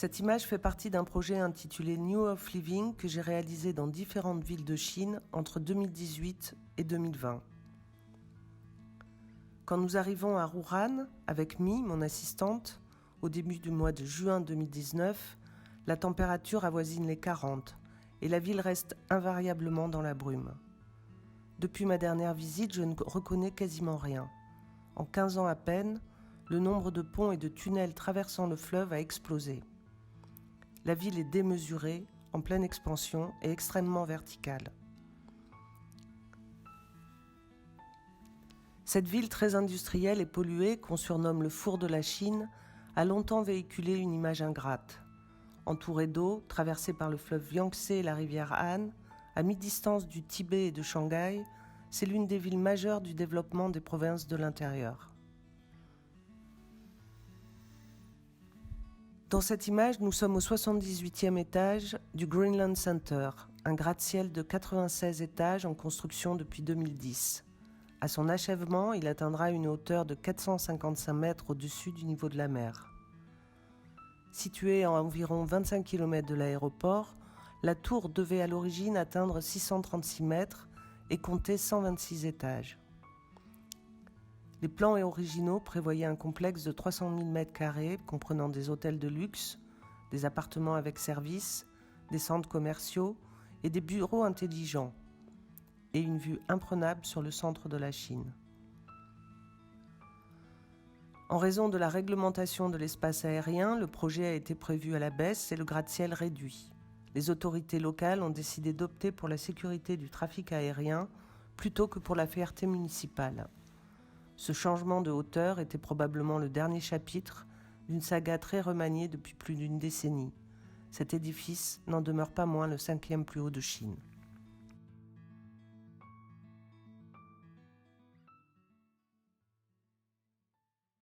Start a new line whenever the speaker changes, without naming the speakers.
Cette image fait partie d'un projet intitulé New of Living que j'ai réalisé dans différentes villes de Chine entre 2018 et 2020. Quand nous arrivons à Wuhan, avec Mi, mon assistante, au début du mois de juin 2019, la température avoisine les 40 et la ville reste invariablement dans la brume. Depuis ma dernière visite, je ne reconnais quasiment rien. En 15 ans à peine, le nombre de ponts et de tunnels traversant le fleuve a explosé. La ville est démesurée, en pleine expansion et extrêmement verticale. Cette ville très industrielle et polluée, qu'on surnomme le four de la Chine, a longtemps véhiculé une image ingrate. Entourée d'eau, traversée par le fleuve Yangtze et la rivière Han, à mi-distance du Tibet et de Shanghai, c'est l'une des villes majeures du développement des provinces de l'intérieur. Dans cette image, nous sommes au 78e étage du Greenland Center, un gratte-ciel de 96 étages en construction depuis 2010. À son achèvement, il atteindra une hauteur de 455 mètres au-dessus du niveau de la mer. Située à environ 25 km de l'aéroport, la tour devait à l'origine atteindre 636 mètres et compter 126 étages. Les plans originaux prévoyaient un complexe de 300 000 m² comprenant des hôtels de luxe, des appartements avec service, des centres commerciaux et des bureaux intelligents, et une vue imprenable sur le centre de la Chine. En raison de la réglementation de l'espace aérien, le projet a été prévu à la baisse et le gratte-ciel réduit. Les autorités locales ont décidé d'opter pour la sécurité du trafic aérien plutôt que pour la fierté municipale. Ce changement de hauteur était probablement le dernier chapitre d'une saga très remaniée depuis plus d'une décennie. Cet édifice n'en demeure pas moins le 5e plus haut de Chine.